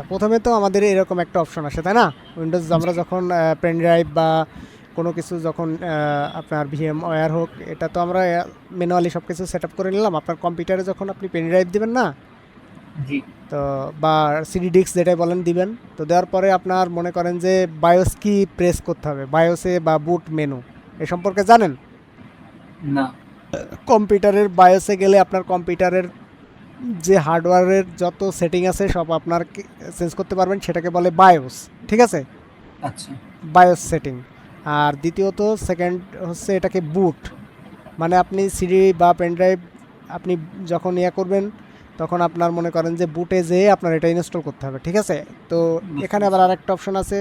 প্রথমে তো আমাদের এরকম একটা অপশন আসে, তাই না? উইন্ডোজ আমরা যখন পেন ড্রাইভ বা কোনো কিছু যখন আপনার ভিএম ওয়্যার হোক, এটা তো আমরা ম্যানুয়ালি সব কিছু সেট আপ করে নিলাম। আপনার কম্পিউটারে যখন আপনি পেন ড্রাইভ দিবেন না, জি। তো বা সিডি ডিস্ক যেটাই বলেন দিবেন, তো দেওয়ার পরে আপনার মনে করেন যে বায়োস কি প্রেস করতে হবে, বায়োসে বা বুট মেনু এ সম্পর্কে জানেন? না। কম্পিউটারের বায়োসে গেলে আপনার কম্পিউটারের যে হার্ডওয়্যারের যত সেটিং আছে সব আপনার চেঞ্জ করতে পারবেন, সেটাকে বলে বায়োস। ঠিক আছে? আচ্ছা। Bias setting. আর দ্বিতীয়ত সেকেন্ড হচ্ছে এটাকে বুট। মানে আপনি সিডি বা পেনড্রাইভ আপনি যখন ইয়ে করবেন, তখন আপনার মনে করেন যে বুটে যেয়ে আপনার এটা ইনস্টল করতে হবে। ঠিক আছে? তো বুঝতে এখানে আবার পারছি। আরেকটা অপশন আছে,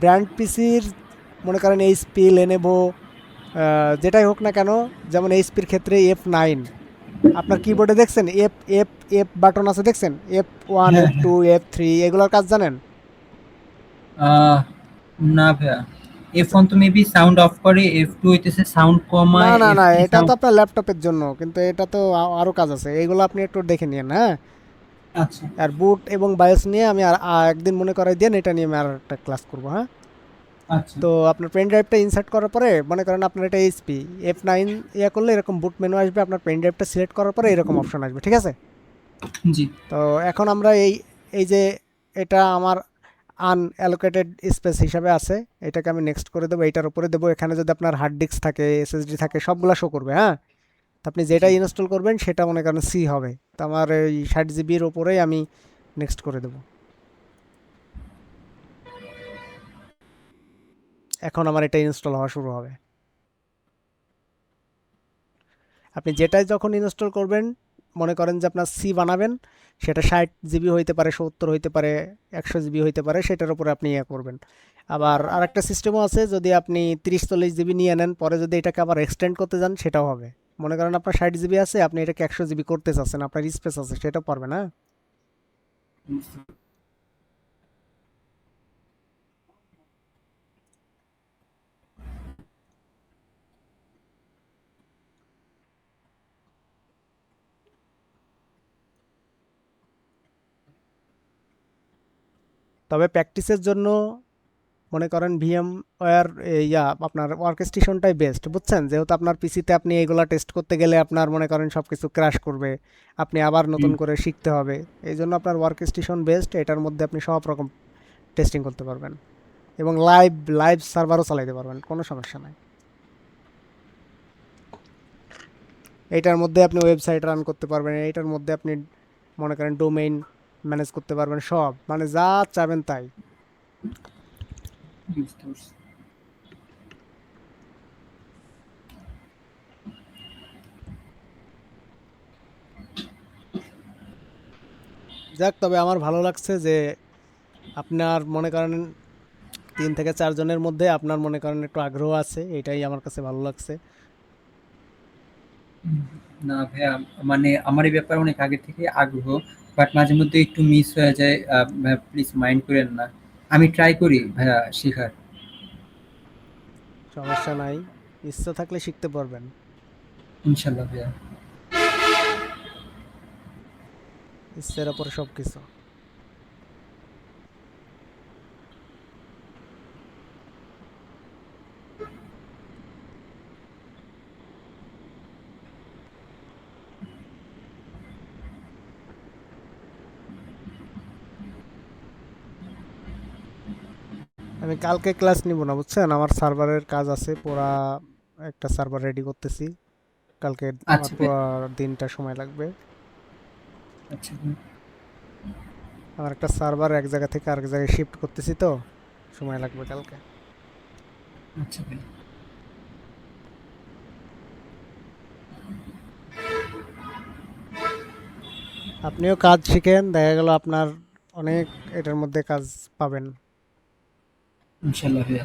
ব্র্যান্ড পিসির মনে করেন এইচপি, লেনেভো, যেটাই হোক না কেন, যেমন এইচপির ক্ষেত্রে F9, আপনার কিবোর্ডে দেখছেন এফ এফ এফ বাটন আছে, দেখছেন F1, হ্যাঁ, হ্যাঁ। F2, F3, এগুলোর কাজ জানেন? আহ, না ভাইয়া। F1 তো মেবি সাউন্ড অফ করে, F2 হইতেছে সাউন্ড না কমায়, না না, F3 এটা তো সাউন্ড। আপনার ল্যাপটপের জন্য, কিন্তু এটা তো আরো কাজ আছে, এগুলো আপনি একটু দেখে নিন, হ্যাঁ। আচ্ছা। আর বুট এবং বায়োস নিয়ে আমি একদিন মনে করাই দেন, এটা নিয়ে আমি আর একটা ক্লাস করবো, হ্যাঁ। আচ্ছা। তো আপনার পেন ড্রাইভটা ইনসার্ট করার পরে মনে করেন আপনার এটা এইচপি, F9 ইয়ে করলে এরকম বুট মেনু আসবে, আপনার পেন ড্রাইভটা সিলেক্ট করার পরে এরকম অপশন আসবে। ঠিক আছে? জি। তো এখন আমরা এই এই যে এটা আমার আনঅ্যালোকেটেড স্পেস হিসাবে আছে, এটাকে আমি নেক্সট করে দেবো, এইটার উপরে দেবো। এখানে যদি আপনার হার্ড ডিস্ক থাকে, এসএসডি থাকে, সবগুলা শো করবে, হ্যাঁ। তো আপনি যেটা জি। ইনস্টল করবেন সেটা মনে করেন সি হবে। তো আমার এই 60 জিবির ওপরেই আমি নেক্সট করে দেবো। এখন আমার এটা ইনস্টল হওয়া শুরু হবে। আপনি যেটাই যখন ইনস্টল করবেন, মনে করেন যে আপনার সি বানাবেন, সেটা 60 জিবি হইতে পারে, 70 হইতে পারে, 100 জিবি হইতে পারে, সেটার উপরে আপনি ইয়ে করবেন। আবার আরেকটা সিস্টেমও আছে, যদি আপনি 30-40 জিবি নিয়ে নেন, পরে যদি এটাকে আবার এক্সটেন্ড করতে যান সেটাও হবে। মনে করেন আপনার 60 জিবি আছে, আপনি এটাকে 100 জিবি করতে চাচ্ছেন, আপনার স্পেস আছে, সেটাও পারবেন, হ্যাঁ। বুঝতে তবে প্র্যাকটিসের জন্য মনে করেন ভিএম ওয়্যার, ইয়া আপনার ওয়ার্ক স্টেশনটাই বেস্ট, বুঝছেন? যেহেতু আপনার পিসিতে আপনি এইগুলা টেস্ট করতে গেলে আপনার মনে করেন সব কিছু ক্র্যাশ করবে, আপনি আবার নতুন করে শিখতে হবে। এই জন্য আপনার ওয়ার্ক স্টেশন বেস্ট, এটার মধ্যে আপনি সব রকম টেস্টিং করতে পারবেন এবং লাইভ লাইভ সার্ভারও চালাইতে পারবেন, কোনো সমস্যা নাই। এইটার মধ্যে আপনি ওয়েবসাইট রান করতে পারবেন, এইটার মধ্যে আপনি মনে করেন ডোমেইন ম্যানেজ করতে পারবেন, সব মানে যা চাবেন তাই। বুঝতে পারছি। যাক, তবে আমার ভালো লাগছে যে আপনার মনে করেন 3 থেকে 4 জনের মধ্যে আপনার মনে করেন একটু আগ্রহ আছে, এটাই আমার কাছে ভালো লাগছে। না ভাইয়া, মানে আমার এই ব্যাপারে অনেক আগে থেকে আগ্রহ, বাট মাঝে মধ্যে একটু মিস হয়ে যায়। ভাইয়া প্লিজ মাইন্ড করেন না। আমি ট্রাই করি ভাইয়া শেখার। সমস্যা নাই, ইচ্ছা থাকলে শিখতে পারবেন। ইনশাল্লাহ ভাইয়া। ইচ্ছের ওপর সব কিছু। আমি কালকে ক্লাস নিব না, বুঝছেন? আমার সার্ভারের কাজ আছে, পুরা একটা সার্ভার রেডি করতেছি। কালকে আমার আচ্ছা ভাইয়া। পুরো দিনটা সময় লাগবে। আচ্ছা ভাইয়া। আমার একটা সার্ভার এক জায়গা থেকে আরেক জায়গায় শিফট করতেছি, তো সময় লাগবে কালকে। আচ্ছা ভাইয়া। আপনিও কাজ শিখেন, দেখা গেল আপনার অনেক এটার মধ্যে কাজ পাবেন। ইনশাল্লাহ ভাইয়া।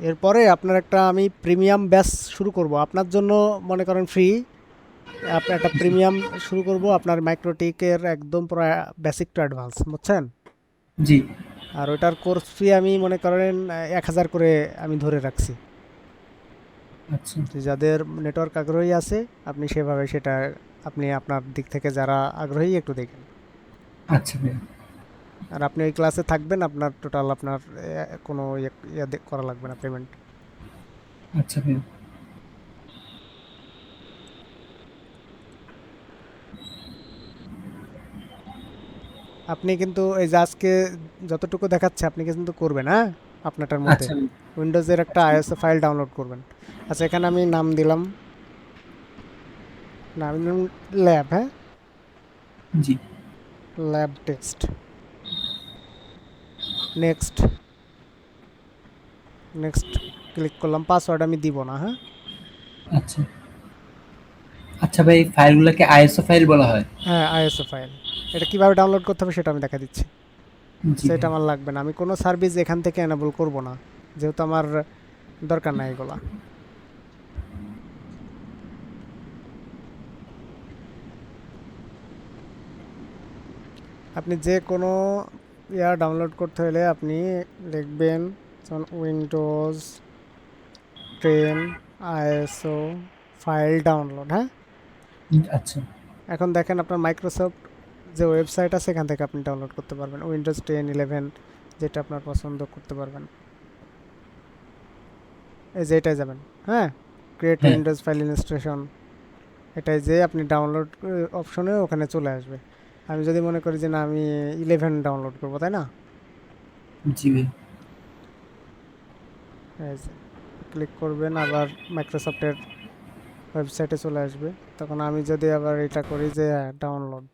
এরপরে আপনার একটা আমি প্রিমিয়াম ব্যাচ শুরু করব আপনার জন্য, মনে করেন ফ্রি। আপনি একটা জি প্রিমিয়াম শুরু করব আপনার মাইক্রোটিকের একদম পুরো বেসিক টু অ্যাডভান্স, বুঝছেন? জি। আর ওইটার কোর্স ফি আমি মনে করেন 1,000 করে আমি ধরে রাখছি। আচ্ছা তো যাদের নেটওয়ার্ক আগ্রহী আছে আপনি সেভাবে সেটা, আপনি আপনার দিক থেকে যারা আগ্রহী একটু দেখেন। আচ্ছা ভাইয়া। আর আপনি ওই ক্লাসে থাকবেন, আপনার টোটাল আপনার কোনো করা লাগবে না পেমেন্ট। আচ্ছা ভাইয়া। আপনি কিন্তু এই যে আজকে যতটুকু দেখাচ্ছে আপনি কিন্তু করবেন, হ্যাঁ, আপনারটার মধ্যে আচ্ছা ভাইয়া। উইন্ডোজের একটা আচ্ছা আইএসও ফাইল ডাউনলোড করবেন। আচ্ছা, এখানে আমি নাম দিলাম, নাম দিলাম ল্যাব, হ্যাঁ, জি। Lab test. Next, next click করলাম। পাসওয়ার্ড আমি দিব না, হ্যাঁ। আচ্ছা। আচ্ছা ভাই, এই ফাইলগুলোকে আইএসও ফাইল বলা হয়? হ্যাঁ, আইএসও ফাইল। এটা কিভাবে ডাউনলোড করতে হবে সেটা আমি দেখা দিচ্ছি। জি আচ্ছা, এটা ভাই। আমার লাগবে না, আমি কোনো সার্ভিস এখান থেকে এনাবল করব না, যেহেতু আমার দরকার নাই এগুলা। আপনি যে কোনো ডাউনলোড করতে হলে আপনি লিখবেন যেমন উইন্ডোজ 10 আইএসও ফাইল ডাউনলোড, হ্যাঁ। আচ্ছা। এখন দেখেন আপনার মাইক্রোসফট যে ওয়েবসাইট আছে সেখান থেকে আপনি ডাউনলোড করতে পারবেন উইন্ডোজ 10 11, যেটা আপনার পছন্দ করতে পারবেন। এই যে এটাই যাবেন, হ্যাঁ, ক্রিয়েট হ্যাঁ। উইন্ডোজ ফাইল ইনস্টলেশন, এটাই যে আপনি ডাউনলোড অপশনে ওখানে চলে আসবে। আমি যদি মনে করি যে না আমি 11 ডাউনলোড করবো, তাই না, জি ভাই। এই যে ক্লিক করবেন, আবার মাইক্রোসফটের ওয়েবসাইটে চলে আসবে। তখন আমি যদি আবার এটা করি যে ডাউনলোড,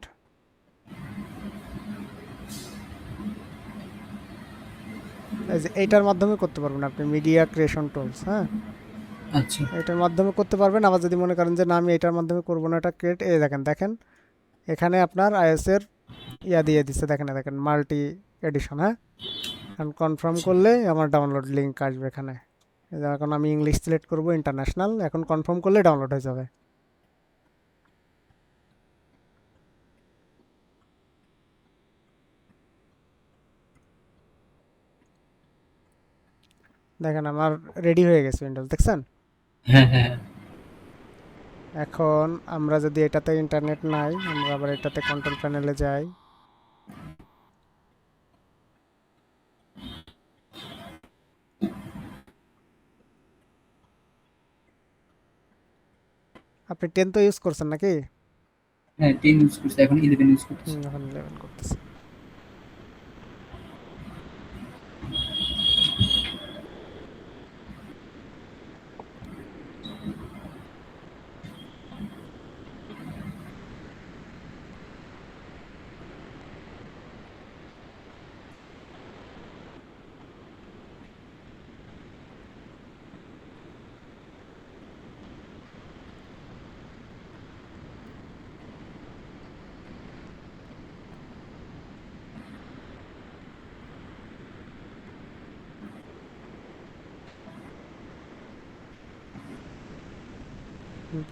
এই যে এইটার মাধ্যমে করতে পারবেন আপনি মিডিয়া ক্রিয়েশন টুলস, হ্যাঁ, আচ্ছা। এটার মাধ্যমে করতে পারবেন। আবার যদি মনে করেন যে না আমি এটার মাধ্যমে করবো না, এটা ক্রিয়েট, এই দেখেন দেখেন এখানে আপনার আইএস এর দিয়ে দিচ্ছে, দেখেন দেখেন মাল্টি এডিশন, হ্যাঁ। এখন কনফার্ম আচ্ছা। করলে আমার ডাউনলোড লিঙ্ক আসবে এখানে। এই যে এখন আমি ইংলিশ সিলেক্ট করবো, ইন্টারন্যাশনাল, এখন কনফার্ম করলে ডাউনলোড হয়ে যাবে। দেখেন আমার রেডি হয়ে গেছে উইন্ডোজ, দেখছেন? হ্যাঁ, হ্যাঁ, হ্যাঁ। এখন আমরা যদি এটাতে ইন্টারনেট নাই, আমরা আবার এটাতে কন্ট্রোল প্যানেলে যাই। আপনি 10 তো ইউজ করছেন নাকি? হ্যাঁ, 10 ইউজ করছি, এখন 11 ইউজ করতেছি। এখন 11 করতেছি।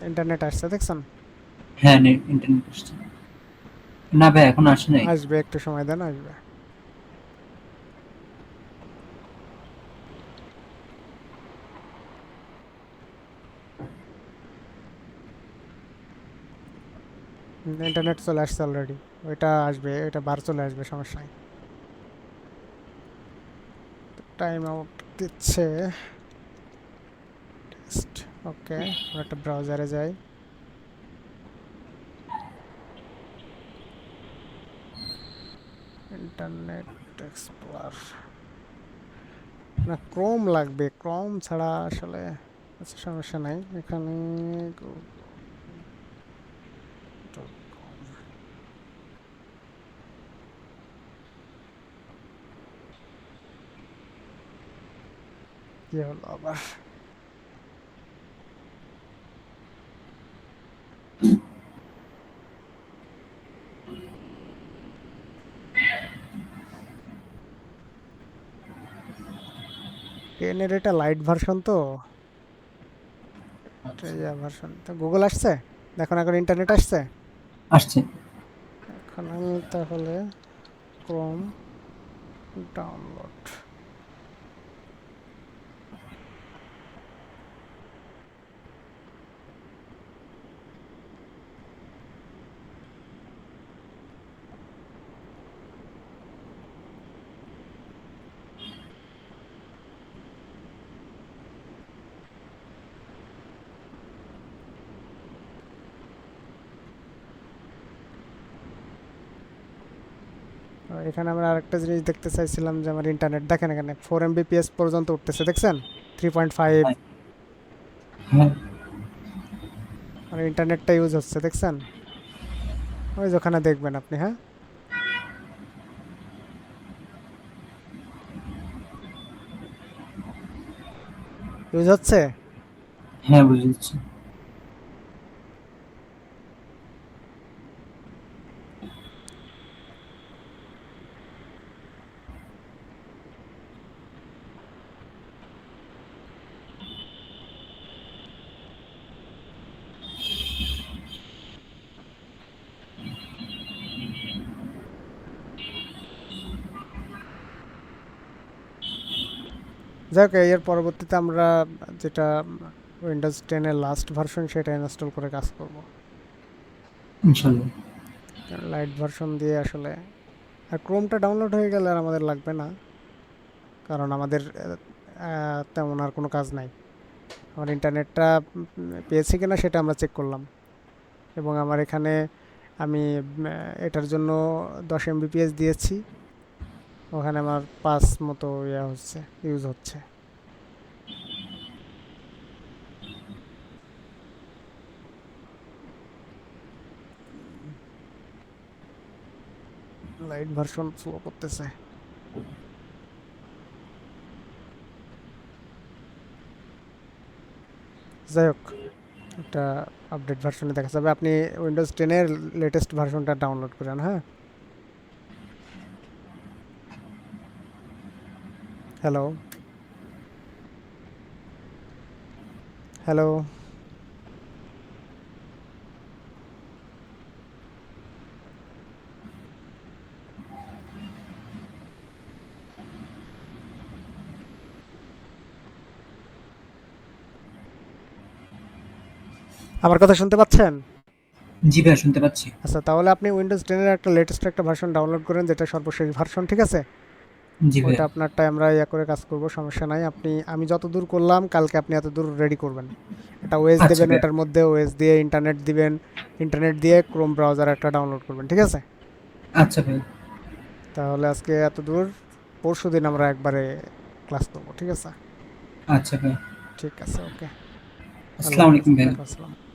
ইন্টারনেট আসছে, দেখছেন? হ্যাঁ, ইন্টারনেট আসছে। না ভাই, এখন আসে নাই। আসবে, একটু সময় দেন, আসবে। ইন্টারনেট চলে আসছে অলরেডি, ওইটা আসবে, এটা বার চলে আসবে, সমস্যা নেই। টাইম আউট দিচ্ছে, টেস্ট, ওকে। আমরা একটা ব্রাউজারে যাই, ইন্টারনেট এক্সপ্লোরার না, ক্রোম লাগবে, ক্রোম ছাড়া আসলে। আচ্ছা, সমস্যা নাই, এখানে google.com। কি হলো আবার? টেনের এটা লাইট ভার্সন তো, এটা আচ্ছা। ইয়া ভার্সন তো। গুগল আসছে, এখন ইন্টারনেট আসছে। আসছে। এখন আমি তাহলে ক্রোম ডাউনলোড, এখানে আমরা আরেকটা জিনিস দেখতে চাইছিলাম যে আমার ইন্টারনেট দেখেন এখানে 4 Mbps পর্যন্ত উঠতেছে, দেখছেন 3.5, হ্যাঁ, হ্যাঁ। মানে ইন্টারনেটটা ইউজ হচ্ছে দেখছেন, ওই যে ওখানে দেখবেন আপনি, হ্যাঁ ইউজ হচ্ছে। হ্যাঁ, বুঝেছি। যাক, এর পরবর্তীতে আমরা যেটা উইন্ডোজ 10-এর লাস্ট ভার্সন সেটা ইনস্টল করে কাজ করব। ইনশাল্লাহ। লাইট ভার্সন দিয়ে আসলে, আর ক্রোমটা ডাউনলোড হয়ে গেলে আর আমাদের লাগবে না, কারণ আমাদের তেমন আর কোনো কাজ নাই। আমার ইন্টারনেটটা পেয়েছি কিনা সেটা আমরা চেক করলাম, এবং আমার এখানে আমি এটার জন্য 10 Mbps দিয়েছি, ওখানে আমার 5 মতো ইয়ে হচ্ছে, ইউজ হচ্ছে। লাইট ভার্সন স্লো করতেছে। যাই হোক, একটা আপডেট ভার্সনে দেখা যাবে। আপনি উইন্ডোজ 10-এর লেটেস্ট ভার্সনটা ডাউনলোড করেন, হ্যাঁ। Hello, hello. আমার কথা শুনতে পাচ্ছেন? জি ভাইয়া, শুনতে পাচ্ছি। আচ্ছা, তাহলে আপনি উইন্ডোজ 10-এর একটা লেটেস্ট একটা ভার্সন ডাউনলোড করেন, যেটা সর্বশেষ ভার্সন, ঠিক আছে? জি ওইটা ভাইয়া। আপনারটাই আমরা ইয়া করে কাজ করব, সমস্যা নাই। আমি যত দূর করলাম, কালকে আপনি এত দূর রেডি করবেন। একটা ওএস আচ্ছা দেবেন, ভাইয়া। এটার মধ্যে ওএস দিয়ে ইন্টারনেট দিবেন, ইন্টারনেট দিয়ে ক্রোম ব্রাউজার একটা ডাউনলোড করবেন, ঠিক আছে? আচ্ছা ভাইয়া। তাহলে আজকে এত দূর, পরশু দিন আমরা একবারে ক্লাস করবো, ঠিক আছে? আচ্ছা ভাইয়া। ঠিক আছে, ওকে। আল্লাহ আসসালামু হাফেজ, আলাইকুম ভাইয়া। ওয়ালাইকুম আসসালাম।